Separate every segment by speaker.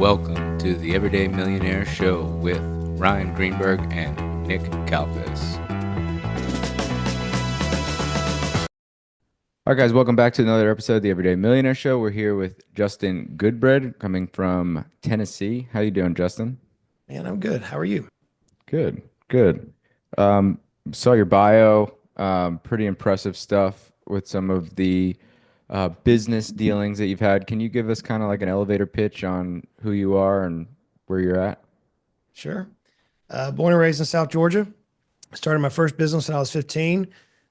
Speaker 1: Welcome to the Everyday Millionaire Show with Ryan Greenberg and Nick Kalfas. All right, guys, welcome back to another episode of the Everyday Millionaire Show. We're here with Justin Goodbread coming from Tennessee. How you doing, Justin?
Speaker 2: Man, I'm good. How are you?
Speaker 1: Good, good. Um, Saw your bio. Pretty impressive stuff with some of the business dealings that you've had. Can you give us kind of like an elevator pitch on who you are and where you're at?
Speaker 2: Sure. Born and raised in South Georgia. Started my first business when I was 15.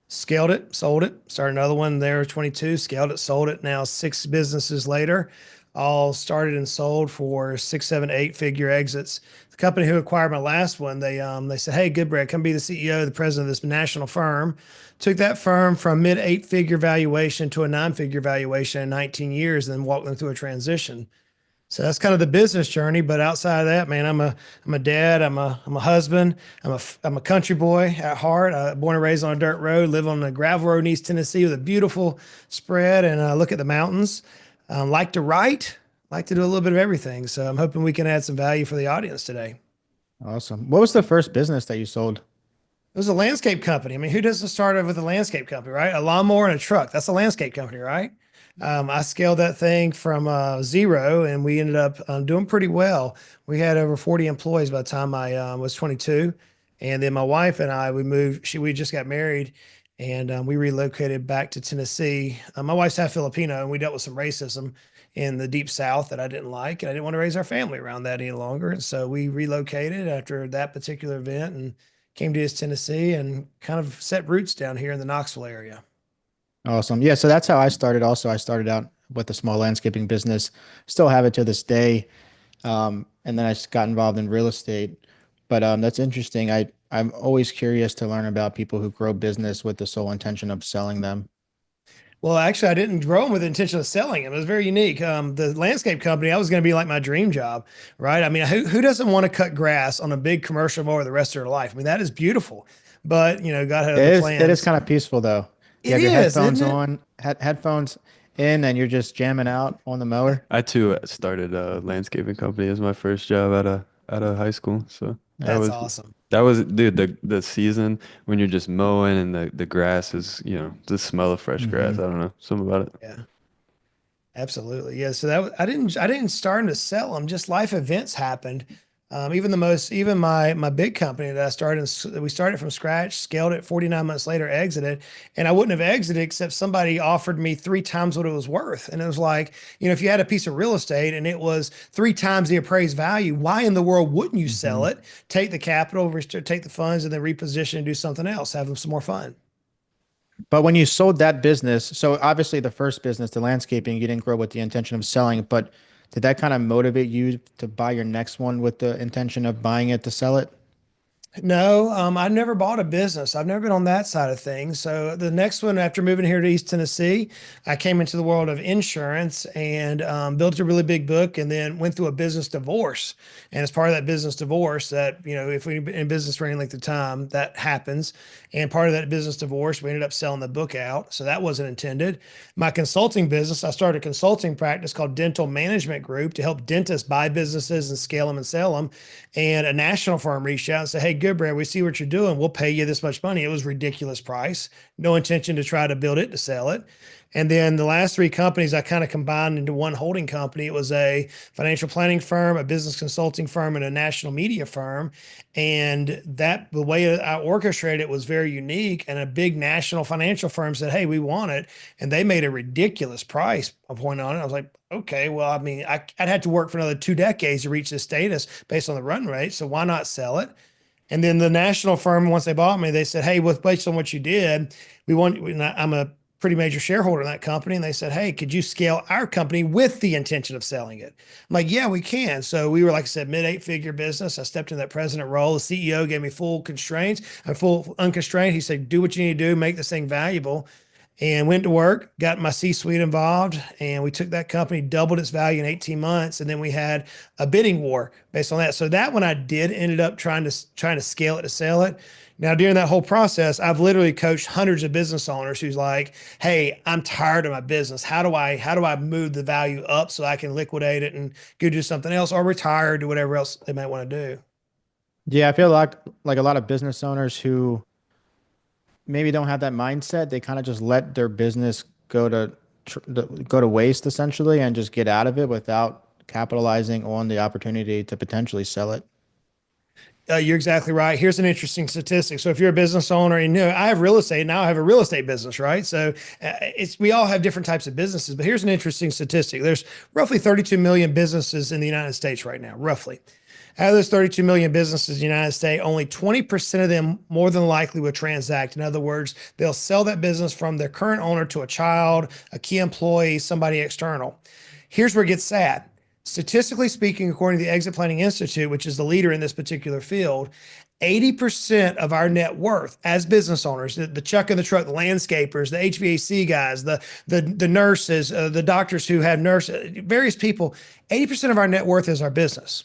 Speaker 2: Scaled it, sold it. Started another one there at 22. Scaled it, sold it. Now 6 businesses later, all started and sold for 6, 7, 8 figure exits. The company who acquired my last one, they said, "Hey, Goodbread, come be the CEO, the president of this national firm." Took that firm from mid 8 figure valuation to a 9 figure valuation in 19 years, and then walked them through a transition. So that's kind of the business journey. But outside of that, man, I'm a dad. I'm a husband. I'm a country boy at heart. Born and raised on a dirt road. Live on a gravel road in East Tennessee with a beautiful spread, and look at the mountains. Like to write. Like to do a little bit of everything. So I'm hoping we can add some value for the audience today.
Speaker 3: Awesome. What was the first business that you sold?
Speaker 2: It was a landscape company. I mean, who doesn't start off with a landscape company, right? A lawnmower and a truck. That's a landscape company, right? I scaled that thing from zero, and we ended up doing pretty well. We had over 40 employees by the time I was 22, and then my wife and I we moved. We just got married, and we relocated back to Tennessee. My wife's half Filipino, and we dealt with some racism in the deep South that I didn't like, and I didn't want to raise our family around that any longer. And so we relocated after that particular event and came to East Tennessee and kind of set roots down here in the Knoxville area.
Speaker 3: Awesome. Yeah, so that's how I started. Also, I started out with a small landscaping business, still have it to this day. And then I just got involved in real estate. But that's interesting. I'm always curious to learn about people who grow business with the sole intention of selling them.
Speaker 2: Well, actually, I didn't grow them with the intention of selling them. It was very unique. The landscape company, I was going to be like my dream job, right? I mean, who doesn't want to cut grass on a big commercial mower the rest of their life? I mean, that is beautiful, but God had other
Speaker 3: It is
Speaker 2: plans.
Speaker 3: kind of peaceful though. You
Speaker 2: It
Speaker 3: have your
Speaker 2: is,
Speaker 3: headphones
Speaker 2: isn't it?
Speaker 3: on, headphones in, and you're just jamming out on the mower.
Speaker 4: I too started a landscaping company as my first job out of high school. So that
Speaker 2: That's
Speaker 4: was
Speaker 2: awesome.
Speaker 4: that was dude, the season when you're just mowing and the grass is, the smell of fresh grass.
Speaker 3: Hmm.
Speaker 4: I don't know, something about it.
Speaker 2: Yeah, absolutely. Yeah. So I didn't start to sell them. Just life events happened. Even my big company that I started, we started from scratch, scaled it 49 months later, exited, and I wouldn't have exited except somebody offered me 3 times what it was worth. And it was like, if you had a piece of real estate and it was 3 times the appraised value, why in the world wouldn't you sell
Speaker 3: Hmm.
Speaker 2: it, take the capital, take the funds, and then reposition and do something else, have some more fun?
Speaker 3: But when you sold that business, so obviously the first business, the landscaping, you didn't grow with the intention of selling, but did that kind of motivate you to buy your next one with the intention of buying it to sell it?
Speaker 2: No, I've never bought a business. I've never been on that side of things. So the next one, after moving here to East Tennessee, I came into the world of insurance and built a really big book, and then went through a business divorce. And as part of that business divorce, that if we in business for any length of time, that happens. And part of that business divorce, we ended up selling the book out. So that wasn't intended. My consulting business, I started a consulting practice called Dental Management Group to help dentists buy businesses and scale them and sell them. And a national firm reached out and said, "Hey, Goodbread, we see what you're doing. We'll pay you this much money." It was a ridiculous price. No intention to try to build it to sell it. And then the last 3 companies I kind of combined into one holding company. It was a financial planning firm, a business consulting firm, and a national media firm. And the way I orchestrated it was very unique. And a big national financial firm said, "Hey, we want it." And they made a ridiculous price point on it. I was like, okay, well, I mean, I'd had to work for another 2 decades to reach this status based on the run rate. So why not sell it? And then the national firm, once they bought me, they said, "Hey, based on what you did, we want," and I'm a pretty major shareholder in that company. And they said, "Hey, could you scale our company with the intention of selling it?" I'm like, "Yeah, we can." So we were, like I said, mid 8 figure business. I stepped in that president role. The CEO gave me full constraints and full unconstrained. He said, "Do what you need to do, make this thing valuable." and went to work, got my C-suite involved, and we took that company, doubled its value in 18 months, and then we had a bidding war based on that. So that one I did ended up trying to scale it to sell it. Now, during that whole process, I've literally coached hundreds of business owners who's like, "Hey, I'm tired of my business. How do I move the value up so I can liquidate it and go do something else or retire, do whatever else they might want to do?"
Speaker 3: Yeah, I feel like a lot of business owners who maybe don't have that mindset, they kind of just let their business go to waste essentially and just get out of it without capitalizing on the opportunity to potentially sell it.
Speaker 2: You're exactly right. Here's an interesting statistic. So if you're a business owner and I have real estate, now I have a real estate business, right? So we all have different types of businesses, but here's an interesting statistic. There's roughly 32 million businesses in the United States right now, roughly. Out of those 32 million businesses in the United States, only 20% of them more than likely would transact. In other words, they'll sell that business from their current owner to a child, a key employee, somebody external. Here's where it gets sad. Statistically speaking, according to the Exit Planning Institute, which is the leader in this particular field, 80% of our net worth as business owners, the chuck in the truck, the landscapers, the HVAC guys, the nurses, the doctors who have nurses, various people, 80% of our net worth is our business.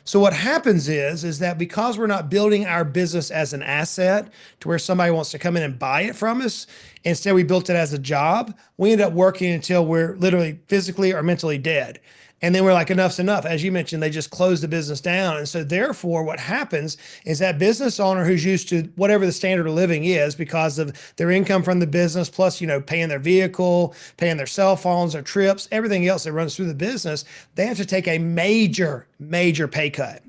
Speaker 2: So what happens is that because we're not building our business as an asset to where somebody wants to come in and buy it from us, instead we built it as a job, we end up working until we're literally physically or mentally dead. And then we're like, enough's enough. As you mentioned, they just close the business down. And so therefore what happens is that business owner who's used to whatever the standard of living is because of their income from the business, plus, paying their vehicle, paying their cell phones, their trips, everything else that runs through the business, they have to take a major, major pay cut.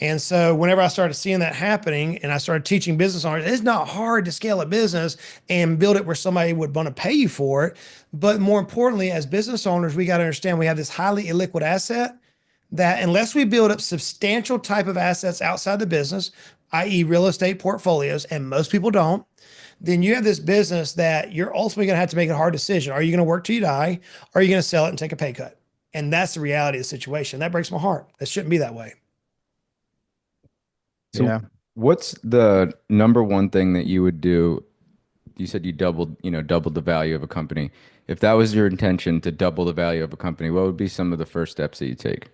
Speaker 2: And so whenever I started seeing that happening and I started teaching business owners, it's not hard to scale a business and build it where somebody would want to pay you for it. But more importantly, as business owners, we got to understand we have this highly illiquid asset that unless we build up substantial type of assets outside the business, i.e. real estate portfolios, and most people don't, then you have this business that you're ultimately going to have to make a hard decision. Are you going to work till you die? Or are you going to sell it and take a pay cut? And that's the reality of the situation. That breaks my heart. That shouldn't be that way.
Speaker 1: So
Speaker 3: Yeah.
Speaker 1: what's the number one thing that you would do? You said you doubled the value of a company. If that was your intention to double the value of a company, what would be some of the first steps that you take?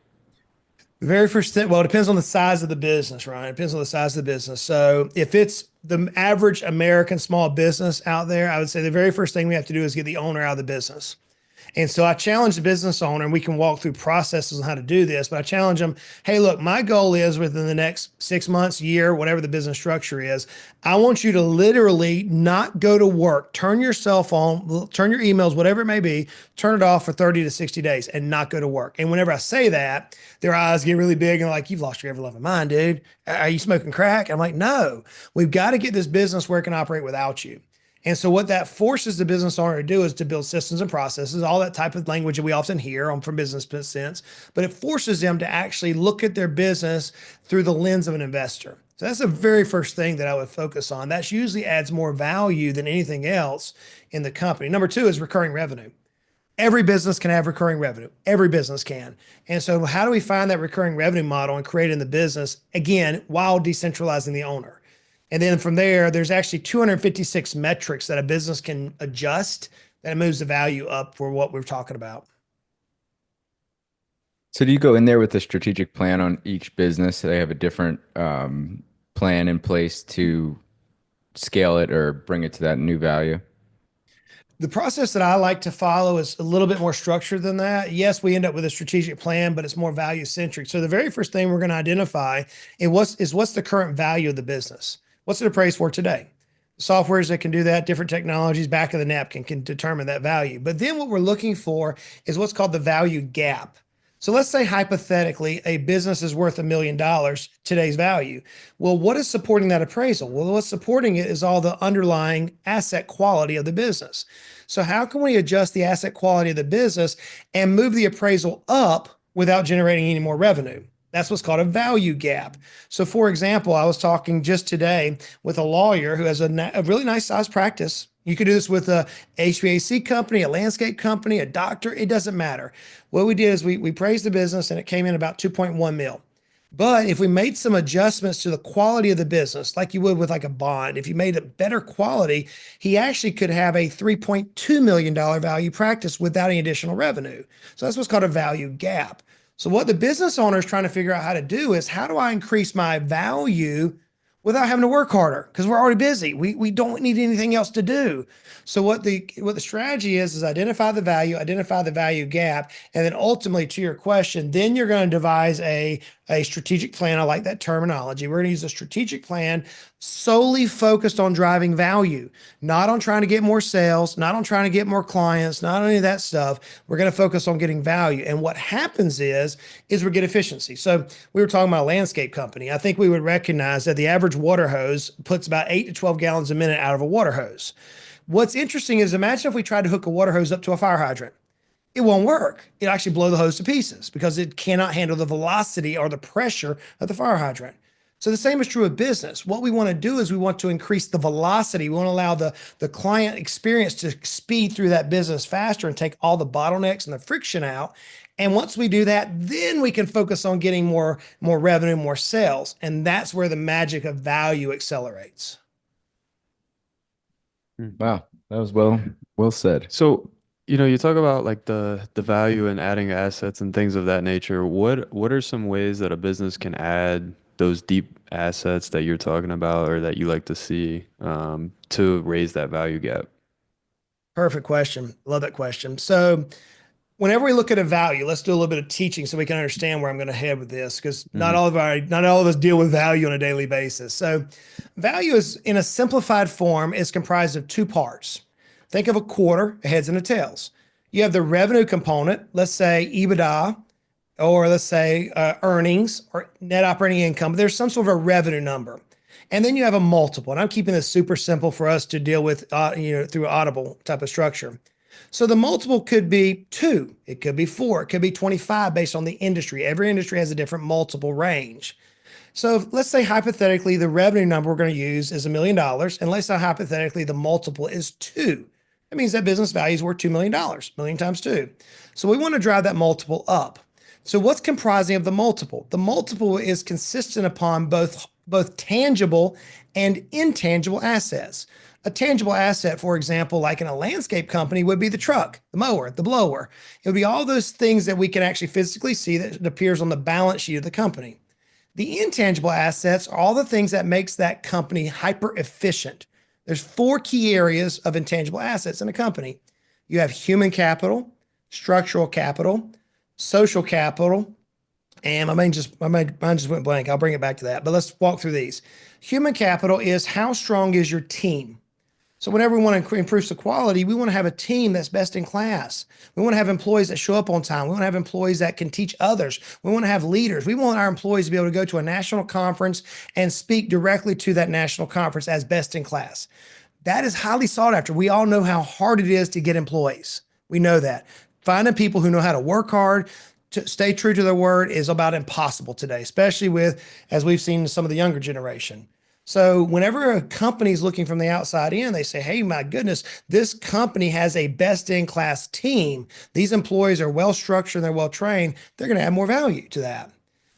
Speaker 2: The very first thing, well, it depends on the size of the business, right? It depends on the size of the business. So if it's the average American small business out there, I would say the very first thing we have to do is get the owner out of the business. And so I challenge the business owner, and we can walk through processes on how to do this, but I challenge them, hey, look, my goal is within the next 6 months, year, whatever the business structure is, I want you to literally not go to work, turn your cell phone, turn your emails, whatever it may be, turn it off for 30 to 60 days and not go to work. And whenever I say that, their eyes get really big and like, you've lost your ever loving mind, dude. Are you smoking crack? I'm like, no, we've got to get this business where it can operate without you. And so what that forces the business owner to do is to build systems and processes, all that type of language that we often hear on from business sense, but it forces them to actually look at their business through the lens of an investor. So that's the very first thing that I would focus on. That usually adds more value than anything else in the company. Number two is recurring revenue. Every business can have recurring revenue. Every business can. And so how do we find that recurring revenue model and create it in the business, again, while decentralizing the owner? And then from there, there's actually 256 metrics that a business can adjust that moves the value up for what we're talking about.
Speaker 1: So do you go in there with a strategic plan on each business? So they have a different plan in place to scale it or bring it to that new value?
Speaker 2: The process that I like to follow is a little bit more structured than that. Yes, we end up with a strategic plan, but it's more value centric. So the very first thing we're going to identify is what's the current value of the business? What's it appraised for today? Softwares that can do that, different technologies, back of the napkin can determine that value. But then what we're looking for is what's called the value gap. So let's say hypothetically a business is worth $1 million, today's value. Well, what is supporting that appraisal? Well, what's supporting it is all the underlying asset quality of the business. So how can we adjust the asset quality of the business and move the appraisal up without generating any more revenue? That's what's called a value gap. So for example, I was talking just today with a lawyer who has a really nice size practice. You could do this with a HVAC company, a landscape company, a doctor, it doesn't matter. What we did is we praised the business and it came in about 2.1 mil. But if we made some adjustments to the quality of the business, like you would with like a bond, if you made it better quality, he actually could have a $3.2 million value practice without any additional revenue. So that's what's called a value gap. So what the business owner is trying to figure out how to do is, how do I increase my value without having to work harder? Because we're already busy. We don't need anything else to do. So what the strategy is identify the value gap, and then ultimately, to your question, then you're going to devise a strategic plan. I like that terminology. We're going to use a strategic plan solely focused on driving value, not on trying to get more sales, not on trying to get more clients, not on any of that stuff. We're going to focus on getting value. And what happens is we get efficiency. So we were talking about a landscape company. I think we would recognize that the average water hose puts about 8 to 12 gallons a minute out of a water hose. What's interesting is, imagine if we tried to hook a water hose up to a fire hydrant. It won't work. It'll actually blow the hose to pieces because it cannot handle the velocity or the pressure of the fire hydrant. So the same is true of business. What we want to do is we want to increase the velocity. We want to allow the client experience to speed through that business faster and take all the bottlenecks and the friction out. And once we do that, then we can focus on getting more revenue, more sales. And that's where the magic of value accelerates.
Speaker 1: Wow, that was well said.
Speaker 4: So, you talk about like the value in adding assets and things of that nature. What are some ways that a business can add those deep assets that you're talking about or that you like to see to raise that value gap?
Speaker 2: Perfect question. Love that question. So whenever we look at a value, let's do a little bit of teaching so we can understand where I'm going to head with this, because
Speaker 4: Hmm.
Speaker 2: not all of us deal with value on a daily basis. So value is, in a simplified form, is comprised of two parts. Think of a quarter, a heads and a tails. You have the revenue component, let's say EBITDA, or let's say earnings or net operating income. There's some sort of a revenue number. And then you have a multiple. And I'm keeping this super simple for us to deal with, through audible type of structure. So the multiple could be 2, it could be 4, it could be 25 based on the industry. Every industry has a different multiple range. So let's say hypothetically the revenue number we're going to use is $1 million, and let's say hypothetically the multiple is 2. That means that business value is worth $2 million, million times 2. So we want to drive that multiple up. So what's comprising of the multiple? The multiple is consistent upon both tangible and intangible assets. A tangible asset, for example, like in a landscape company, would be the truck, the mower, the blower. It would be all those things that we can actually physically see that appears on the balance sheet of the company. The intangible assets are all the things that makes that company hyper efficient. There's 4 key areas of intangible assets in a company. You have human capital, structural capital, social capital, and mine just went blank. I'll bring it back to that. But let's walk through these. Human capital is, how strong is your team? So whenever we want to improve the quality, we want to have a team that's best in class. We want to have employees that show up on time. We want to have employees that can teach others. We want to have leaders. We want our employees to be able to go to a national conference and speak directly to that national conference as best in class. That is highly sought after. We all know how hard it is to get employees. We know that. Finding people who know how to work hard, to stay true to their word, is about impossible today, especially with, as we've seen, some of the younger generation. So whenever a company is looking from the outside in, they say, hey, my goodness, this company has a best in class team. These employees are well structured, they're well trained. They're going to add more value to that.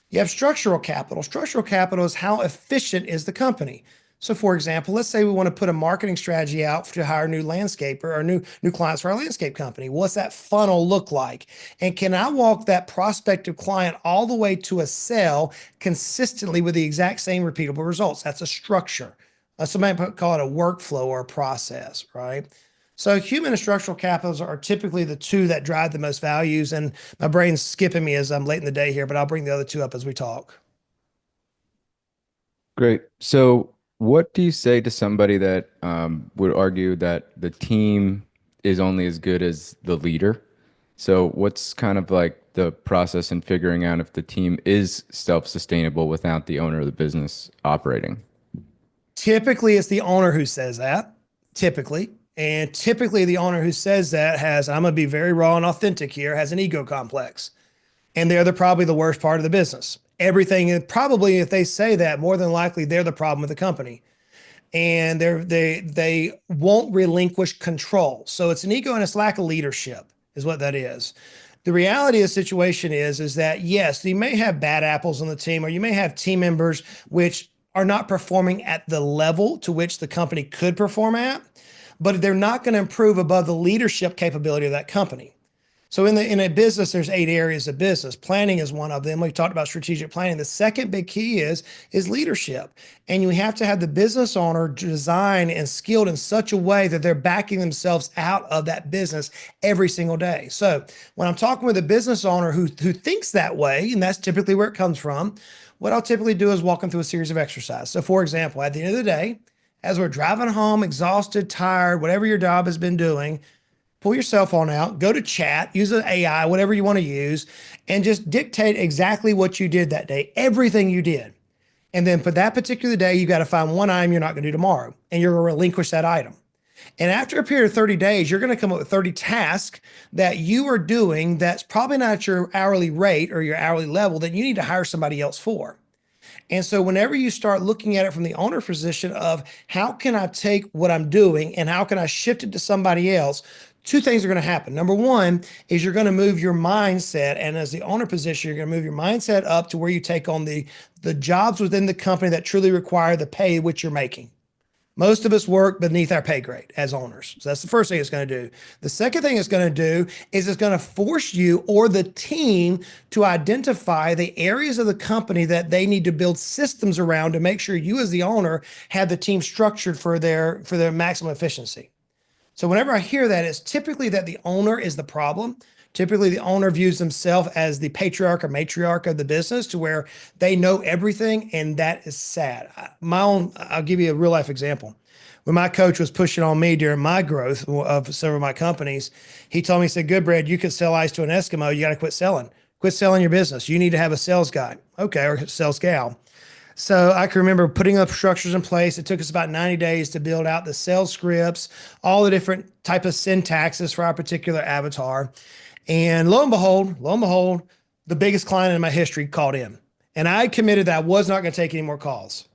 Speaker 2: You have structural capital. Structural capital is, how efficient is the company? So for example, let's say we want to put a marketing strategy out to hire new landscaper or new clients for our landscape company. What's that funnel look like? And can I walk that prospective client all the way to a sale consistently with the exact same repeatable results? That's a structure. Somebody might call it a workflow or a process, right? So human and structural capitals are typically the two that drive the most values. And my brain's skipping me as I'm late in the day here, but I'll bring the other two up as we talk.
Speaker 1: Great. So, what do you say to somebody that would argue that the team is only as good as the leader? So, what's kind of like the process in figuring out if the team is self-sustainable without the owner of the business operating?
Speaker 2: Typically, it's the owner who says that, typically. And typically, the owner who says that has, I'm going to be very raw and authentic here, has an ego complex. And probably the worst part of the business. Everything, probably if they say that, more than likely they're the problem with the company. And they won't relinquish control. So it's an ego and it's lack of leadership is what that is. The reality of the situation is that yes, you may have bad apples on the team, or you may have team members which are not performing at the level to which the company could perform at, but they're not going to improve above the leadership capability of that company. So in a business, there's 8 areas of business. Planning is one of them. We talked about strategic planning. The second big key is leadership. And you have to have the business owner designed and skilled in such a way that they're backing themselves out of that business every single day. So when I'm talking with a business owner who thinks that way, and that's typically where it comes from, what I'll typically do is walk them through a series of exercises. So for example, at the end of the day, as we're driving home, exhausted, tired, whatever your job has been doing, pull your cell phone out, go to chat, use an AI, whatever you want to use, and just dictate exactly what you did that day, everything you did. And then for that particular day, you got to find one item you're not going to do tomorrow, and you're going to relinquish that item. And after a period of 30 days, you're going to come up with 30 tasks that you are doing that's probably not at your hourly rate or your hourly level that you need to hire somebody else for. And so whenever you start looking at it from the owner position of how can I take what I'm doing and how can I shift it to somebody else, two things are going to happen. Number one is you're going to move your mindset. And as the owner position, you're going to move your mindset up to where you take on the jobs within the company that truly require the pay which you're making. Most of us work beneath our pay grade as owners. So that's the first thing it's going to do. The second thing it's going to do is it's going to force you or the team to identify the areas of the company that they need to build systems around to make sure you as the owner have the team structured for their maximum efficiency. So whenever I hear that, it's typically that the owner is the problem. Typically, the owner views themselves as the patriarch or matriarch of the business to where they know everything, and that is sad. I'll give you a real life example. When my coach was pushing on me during my growth of several of my companies, he told me, he said, "Goodbread, you could sell ice to an Eskimo. You got to quit selling. Quit selling your business. You need to have a sales guy." Okay, or sales gal. So I can remember putting up structures in place. It took us about 90 days to build out the sales scripts, all the different type of syntaxes for our particular avatar. And lo and behold, the biggest client in my history called in. And I committed that I was not going to take any more calls.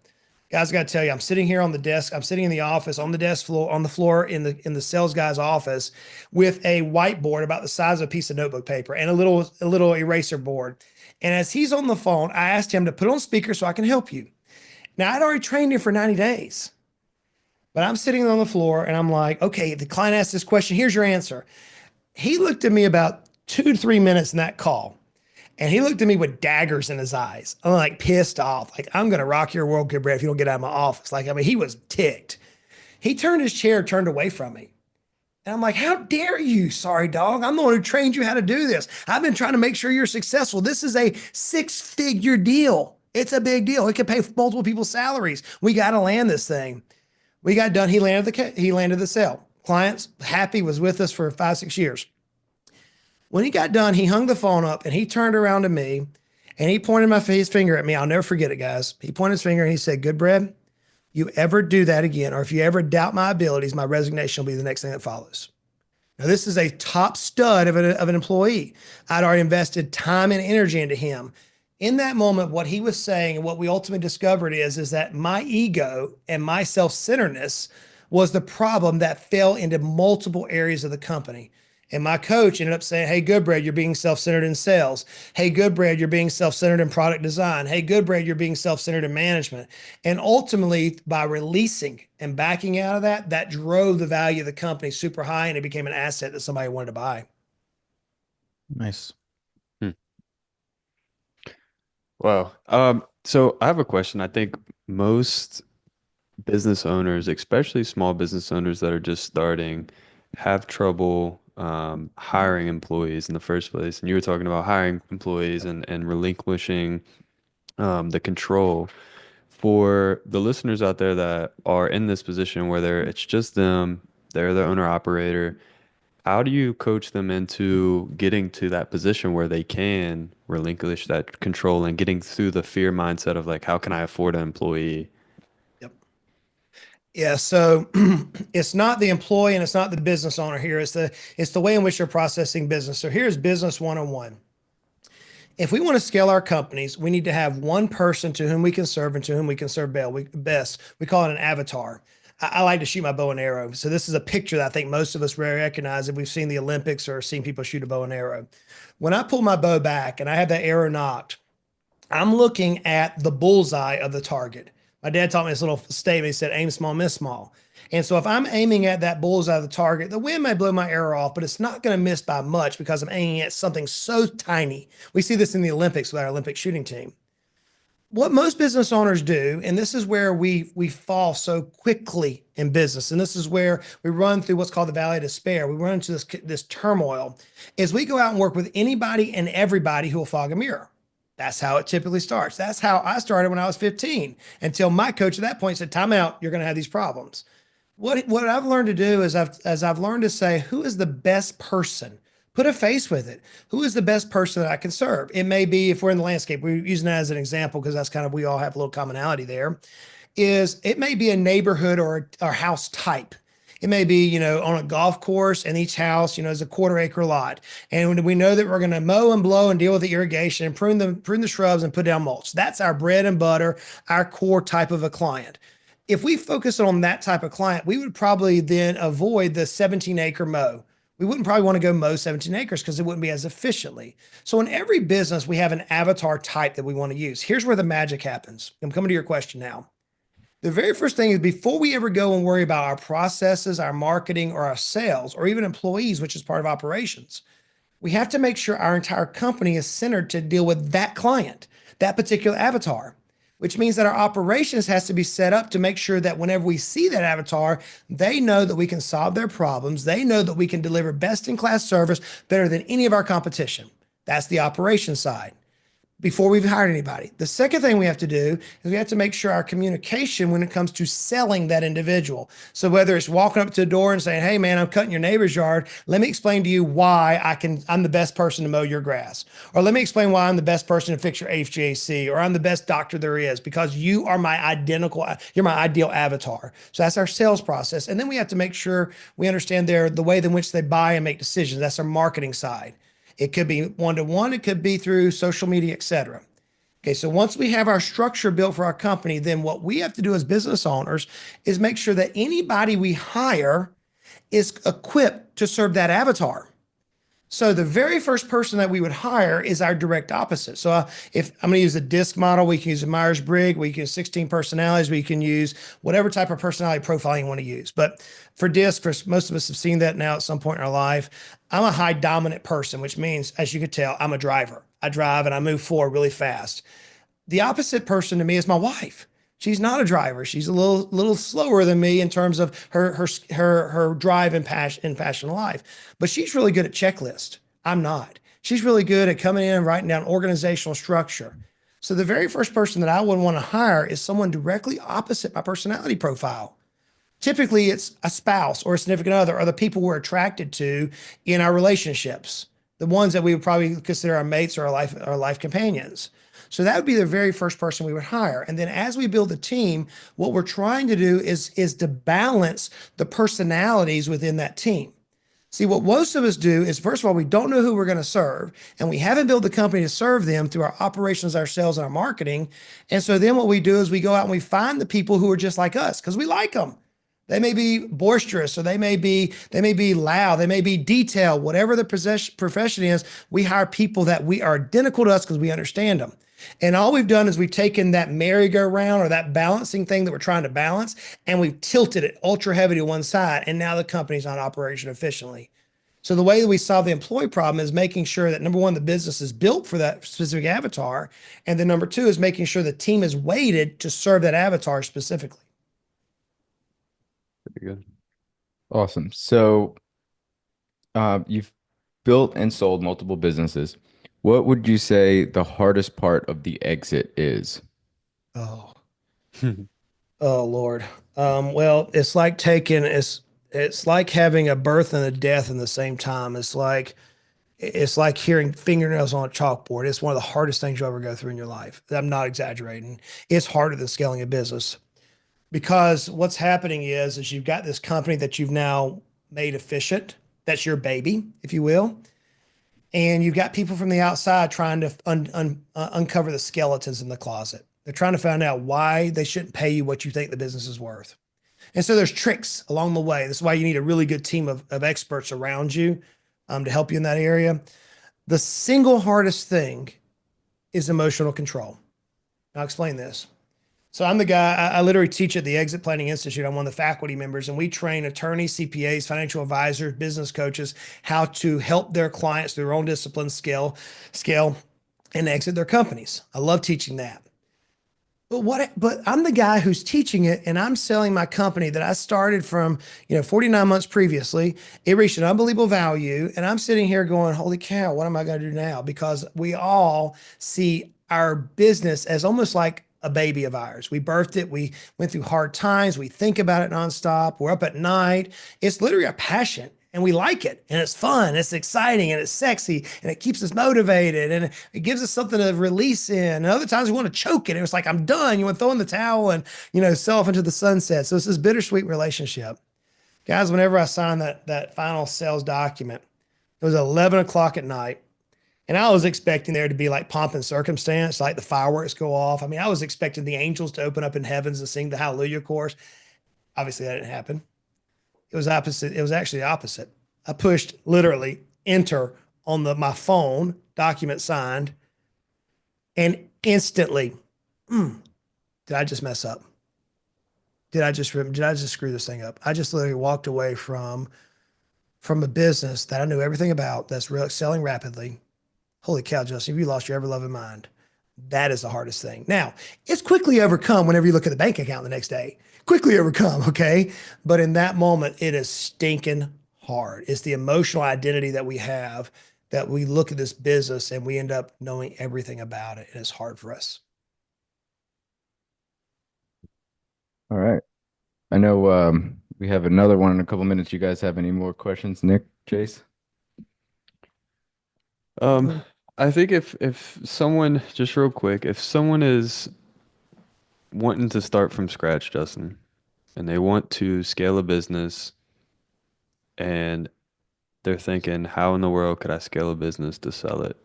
Speaker 2: Guys, I got to tell you, I'm sitting here on the desk. I'm sitting in the office on the desk floor, on the floor in the sales guy's office with a whiteboard about the size of a piece of notebook paper and a little eraser board. And as he's on the phone, I asked him to put on speaker so I can help you. Now, I'd already trained him for 90 days, but I'm sitting on the floor and I'm like, okay, the client asked this question. Here's your answer. He looked at me about 2 to 3 minutes in that call. And he looked at me with daggers in his eyes. I'm like pissed off. Like, I'm going to rock your world, Goodbread, if you don't get out of my office. Like, I mean, he was ticked. He turned his chair, turned away from me. And I'm like, how dare you? Sorry, dog. I'm the one who trained you how to do this. I've been trying to make sure you're successful. This is a 6-figure deal. It's a big deal. It could pay multiple people's salaries. We got to land this thing. We got done. He landed the sale. Clients happy, was with us for 5, 6 years. When he got done, he hung the phone up and he turned around to me and he pointed his finger at me. I'll never forget it, guys. He pointed his finger and he said, "Goodbread, you ever do that again, or if you ever doubt my abilities, my resignation will be the next thing that follows." Now, this is a top stud of an employee. I'd already invested time and energy into him. In that moment, what he was saying and what we ultimately discovered is that my ego and my self-centeredness was the problem that fell into multiple areas of the company. And my coach ended up saying, "Hey, Goodbread, you're being self-centered in sales. Hey, Goodbread, you're being self-centered in product design. Hey, Goodbread, you're being self-centered in management." And ultimately, by releasing and backing out of that, that drove the value of the company super high, and it became an asset that somebody wanted to buy.
Speaker 3: Nice.
Speaker 4: Wow. So I have a question. I think most business owners, especially small business owners that are just starting, have trouble hiring employees in the first place. And you were talking about hiring employees and relinquishing the control. For the listeners out there that are in this position where it's just them, they're the owner operator, how do you coach them into getting to that position where they can relinquish that control and getting through the fear mindset of like, how can I afford an employee?
Speaker 2: Yep. Yeah. So it's not the employee and it's not the business owner here. It's the way in which they're processing business. So here's business 101. If we want to scale our companies, we need to have one person to whom we can serve and to whom we can serve best. We call it an avatar. I like to shoot my bow and arrow. So this is a picture that I think most of us recognize if we've seen the Olympics or seen people shoot a bow and arrow. When I pull my bow back and I have that arrow knocked, I'm looking at the bullseye of the target. My dad taught me this little statement. He said, aim small, miss small. And so if I'm aiming at that bullseye of the target, the wind may blow my arrow off, but it's not going to miss by much because I'm aiming at something so tiny. We see this in the Olympics with our Olympic shooting team. What most business owners do, and this is where we fall so quickly in business, and this is where we run through what's called the valley of despair. We run into this turmoil, is we go out and work with anybody and everybody who will fog a mirror. That's how it typically starts. That's how I started when I was 15, until my coach at that point said, "Time out. You're going to have these problems." What I've learned to do is I've learned to say, who is the best person? Put a face with it. Who is the best person that I can serve? It may be, if we're in the landscape, we're using that as an example because that's kind of, we all have a little commonality there. Is it may be a neighborhood or a house type. It may be, on a golf course, and each house, is a 1/4 acre lot. And we know that we're going to mow and blow and deal with the irrigation and prune the shrubs and put down mulch. That's our bread and butter, our core type of a client. If we focus on that type of client, we would probably then avoid the 17-acre mow. We wouldn't probably want to go mow 17 acres because it wouldn't be as efficiently. So in every business, we have an avatar type that we want to use. Here's where the magic happens. I'm coming to your question now. The very first thing is, before we ever go and worry about our processes, our marketing, or our sales, or even employees, which is part of operations, we have to make sure our entire company is centered to deal with that client, that particular avatar, which means that our operations has to be set up to make sure that whenever we see that avatar, they know that we can solve their problems. They know that we can deliver best in class service better than any of our competition. That's the operation side, before we've hired anybody. The second thing we have to do is we have to make sure our communication when it comes to selling that individual. So whether it's walking up to the door and saying, "Hey man, I'm cutting your neighbor's yard. Let me explain to you why I'm the best person to mow your grass." Or let me explain why I'm the best person to fix your HVAC, or I'm the best doctor there is because you're my ideal avatar. So that's our sales process. And then we have to make sure we understand the way in which they buy and make decisions. That's our marketing side. It could be one-to-one, it could be through social media, etc. Okay, so once we have our structure built for our company, then what we have to do as business owners is make sure that anybody we hire is equipped to serve that avatar. So the very first person that we would hire is our direct opposite. So if I'm going to use a DISC model, we can use a Myers-Briggs, we can use 16 personalities, we can use whatever type of personality profiling you want to use. But for DISC, for most of us have seen that now at some point in our life, I'm a high dominant person, which means, as you could tell, I'm a driver. I drive and I move forward really fast. The opposite person to me is my wife. She's not a driver. She's a little slower than me in terms of her drive and passion in life. But she's really good at checklist. I'm not. She's really good at coming in and writing down organizational structure. So the very first person that I would want to hire is someone directly opposite my personality profile. Typically, it's a spouse or a significant other, or the people we're attracted to in our relationships, the ones that we would probably consider our mates or our life companions. So that would be the very first person we would hire. And then as we build the team, what we're trying to do is to balance the personalities within that team. See, what most of us do is, first of all, we don't know who we're going to serve, and we haven't built the company to serve them through our operations, our sales, and our marketing. And so then what we do is we go out and we find the people who are just like us because we like them. They may be boisterous, or they may be loud, they may be detailed, whatever the profession is. We hire people that we are identical to us because we understand them. And all we've done is we've taken that merry-go-round or that balancing thing that we're trying to balance, and we've tilted it ultra heavy to one side. And now the company's not operating efficiently. So the way that we solve the employee problem is making sure that, number one, the business is built for that specific avatar. And then number two is making sure the team is weighted to serve that avatar specifically.
Speaker 4: Pretty good.
Speaker 1: Awesome. So you've built and sold multiple businesses. What would you say the hardest part of the exit is?
Speaker 2: Oh, oh Lord. Well, it's like having a birth and a death in the same time. It's like hearing fingernails on a chalkboard. It's one of the hardest things you'll ever go through in your life. I'm not exaggerating. It's harder than scaling a business, because what's happening is you've got this company that you've now made efficient. That's your baby, if you will. And you've got people from the outside trying to uncover the skeletons in the closet. They're trying to find out why they shouldn't pay you what you think the business is worth. And so there's tricks along the way. That's why you need a really good team of experts around you to help you in that area. The single hardest thing is emotional control. I'll explain this. So I'm the guy, I literally teach at the Exit Planning Institute. I'm one of the faculty members, and we train attorneys, CPAs, financial advisors, business coaches, how to help their clients through their own discipline scale and exit their companies. I love teaching that. But I'm the guy who's teaching it, and I'm selling my company that I started from, 49 months previously. It reached an unbelievable value, and I'm sitting here going, holy cow, what am I going to do now? Because we all see our business as almost like a baby of ours. We birthed it. We went through hard times. We think about it nonstop. We're up at night. It's literally a passion. And we like it, and it's fun, it's exciting, and it's sexy, and it keeps us motivated, and it gives us something to release in. And other times we want to choke it. And it's like, I'm done. You want to throw in the towel and, sell off into the sunset. So it's this bittersweet relationship. Guys, whenever I signed that final sales document, it was 11 o'clock at night. And I was expecting there to be like pomp and circumstance, like the fireworks go off. I mean, I was expecting the angels to open up in heavens and sing the Hallelujah chorus. Obviously, that didn't happen. It was opposite. It was actually the opposite. I pushed literally enter on my phone, document signed, and instantly, did I just mess up? Did I just screw this thing up? I just literally walked away from a business that I knew everything about, that's selling rapidly. Holy cow, Justin, you lost your ever-loving mind. That is the hardest thing. Now, it's quickly overcome whenever you look at the bank account the next day. Quickly overcome, okay? But in that moment, it is stinking hard. It's the emotional identity that we have, that we look at this business and we end up knowing everything about it. And it's hard for us.
Speaker 1: All right. I know we have another one in a couple minutes. You guys have any more questions, Nick, Chase?
Speaker 4: I think if someone, just real quick, if someone is wanting to start from scratch, Justin, and they want to scale a business and they're thinking, how in the world could I scale a business to sell it?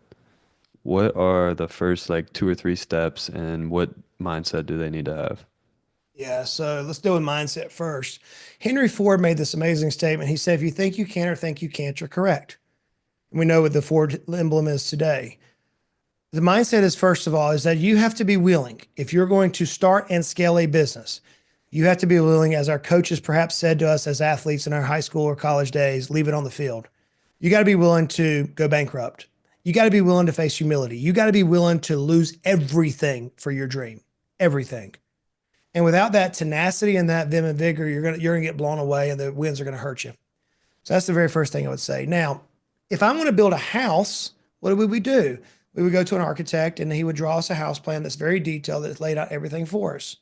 Speaker 4: What are the first like 2 or 3 steps, and what mindset do they need to have?
Speaker 2: Yeah, so let's do a mindset first. Henry Ford made this amazing statement. He said, if you think you can or think you can't, you're correct. We know what the Ford emblem is today. The mindset is, first of all, is that you have to be willing. If you're going to start and scale a business, you have to be willing, as our coaches perhaps said to us as athletes in our high school or college days, leave it on the field. You got to be willing to go bankrupt. You got to be willing to face humility. You got to be willing to lose everything for your dream, everything. And without that tenacity and that vim and vigor, you're gonna get blown away, and the winds are gonna hurt you. So that's the very first thing I would say. Now, if I'm going to build a house, what would we do? We would go to an architect, and he would draw us a house plan that's very detailed, that's laid out everything for us.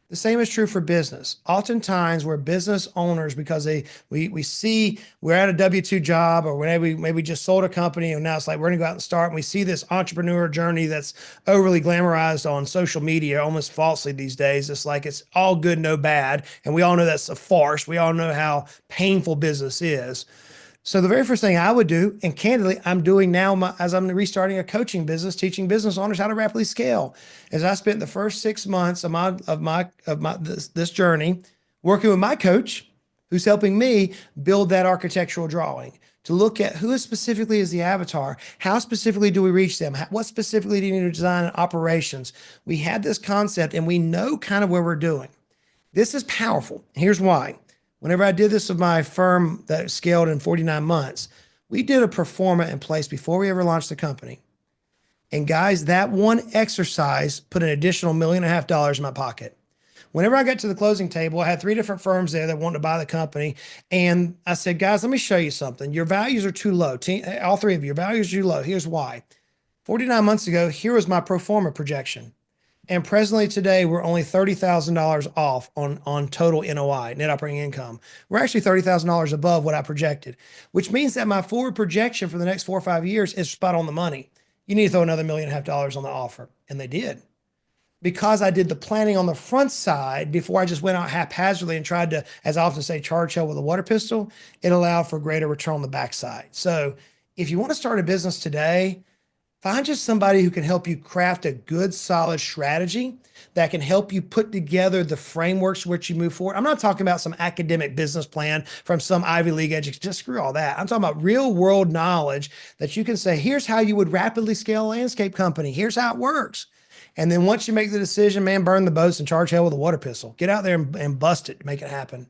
Speaker 2: The same is true for business. Oftentimes, we're business owners because we see we're at a W-2 job, or maybe we just sold a company, and now it's like we're going to go out and start. And we see this entrepreneur journey that's overly glamorized on social media, almost falsely these days. It's like it's all good, no bad, and we all know that's a farce. We all know how painful business is. So the very first thing I would do, and candidly, I'm doing now as I'm restarting a coaching business, teaching business owners how to rapidly scale, is I spent the first 6 months of this journey working with my coach, who's helping me build that architectural drawing to look at who specifically is the avatar, how specifically do we reach them, what specifically do you need to design in operations. We had this concept, and we know kind of where we're doing. This is powerful. Here's why. Whenever I did this with my firm that scaled in 49 months, we did a pro forma in place before we ever launched the company. And guys, that one exercise put an additional $1.5 million in my pocket. Whenever I got to the closing table, I had 3 different firms there that wanted to buy the company. And I said, guys, let me show you something. Your values are too low. All 3 of you, your values are too low. Here's why. 49 months ago, here was my pro forma projection. And presently today, we're only $30,000 off on total NOI, net operating income. We're actually $30,000 above what I projected, which means that my forward projection for the next 4 or 5 years is spot on the money. You need to throw another $1.5 million on the offer. And they did. Because I did the planning on the front side before I just went out haphazardly and tried to, as I often say, charge hell with a water pistol, it allowed for greater return on the backside. So if you want to start a business today, Find just somebody who can help you craft a good, solid strategy that can help you put together the frameworks which you move forward. I'm not talking about some academic business plan from some Ivy League education. Just screw all that. I'm talking about real world knowledge that you can say, here's how you would rapidly scale a landscape company. Here's how it works. And then once you make the decision, man, burn the boats and charge hell with a water pistol. Get out there and bust it, make it happen.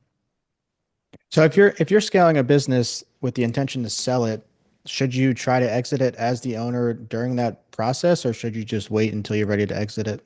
Speaker 3: So if you're scaling a business with the intention to sell it, should you try to exit it as the owner during that process, or should you just wait until you're ready to exit it?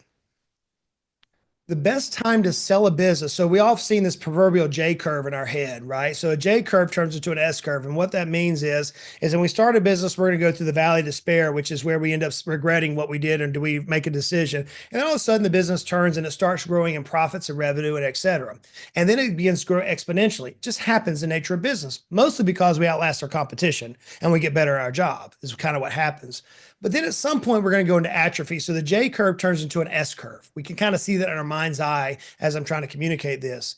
Speaker 2: The best time to sell a business. So we all have seen this proverbial J curve in our head, right? So a J curve turns into an S curve. And what that means is when we start a business, we're going to go through the valley of despair, which is where we end up regretting what we did and do we make a decision. And then all of a sudden the business turns and it starts growing in profits and revenue and et cetera. And then it begins to grow exponentially. It just happens in the nature of business, mostly because we outlast our competition and we get better at our job is kind of what happens. But then at some point, we're going to go into atrophy. So the J curve turns into an S curve. We can kind of see that in our mind's eye as I'm trying to communicate this.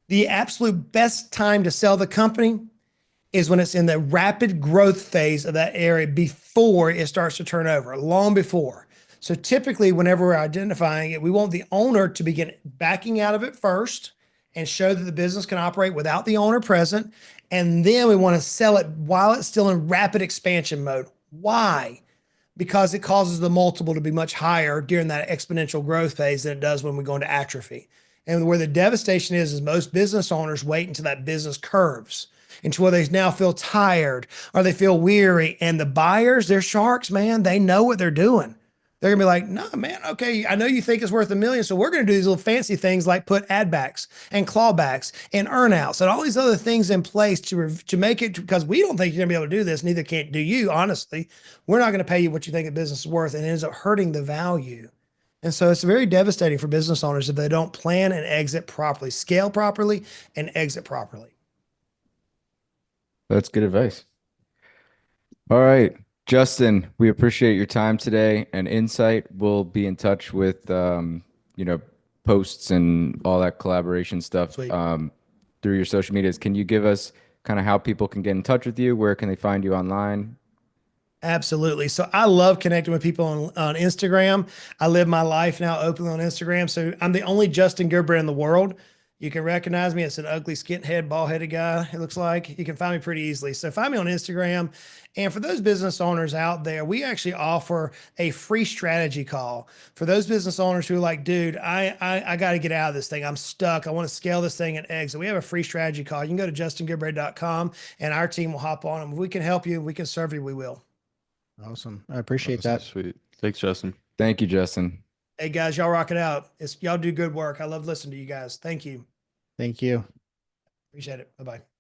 Speaker 2: The absolute best time to sell the company is when it's in the rapid growth phase of that area before it starts to turn over, long before. So typically, whenever we're identifying it, we want the owner to begin backing out of it first and show that the business can operate without the owner present. And then we want to sell it while it's still in rapid expansion mode. Why? Because it causes the multiple to be much higher during that exponential growth phase than it does when we go into atrophy. And where the devastation is most business owners wait until that business curves, into where they now feel tired or they feel weary. And the buyers, they're sharks, man. They know what they're doing. They're gonna be like, no, man, okay, I know you think it's worth $1 million. So we're gonna do these little fancy things like put add backs and clawbacks and earnouts and all these other things in place to make it, because we don't think you're gonna be able to do this, neither can do you, honestly. We're not gonna pay you what you think a business is worth, and it ends up hurting the value. And so it's very devastating for business owners if they don't plan and exit properly, scale properly, and exit properly.
Speaker 1: That's good advice. All right, Justin, we appreciate your time today and insight. We'll be in touch with you know, posts and all that collaboration stuff
Speaker 2: Sweet.
Speaker 1: through your social medias. Can you give us kind of how people can get in touch with you? Where can they find you online?
Speaker 2: Absolutely. So I love connecting with people on Instagram. I live my life now openly on Instagram. So I'm the only Justin Goodbread in the world. You can recognize me. It's an ugly skinhead, bald-headed guy, it looks like. You can find me pretty easily. So find me on Instagram. And for those business owners out there, we actually offer a free strategy call. For those business owners who are like, dude, I got to get out of this thing. I'm stuck. I want to scale this thing and exit. We have a free strategy call. You can go to justingoodbread.com and our team will hop on. And if we can help you, we can serve you, we will.
Speaker 3: Awesome. I appreciate
Speaker 4: Awesome.
Speaker 3: that.
Speaker 4: Sweet. Thanks, Justin.
Speaker 1: Thank you, Justin.
Speaker 2: Hey guys, y'all rock it out. Y'all do good work. I love listening to you guys. Thank you.
Speaker 3: Thank you.
Speaker 2: Appreciate it. Bye-bye.